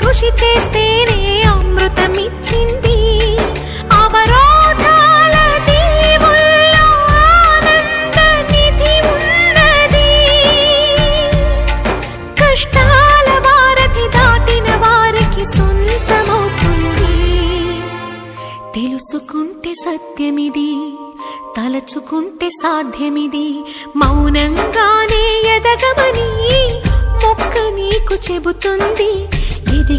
కృషి చేస్తేనే అమృతమిచ్చింది. అవరోధాల దీవుల్లో ఆనంద నిధి ఉన్నది. కష్టాల వారధి దాటిన వారికి సొంతమవుతుంది. తెలుసుకుంటే సత్యమిది, తలచుకుంటే సాధ్యమిది. మౌనంగానే ఎదగమని మొక్క నీకు చెబుతుంది. ఎదిగి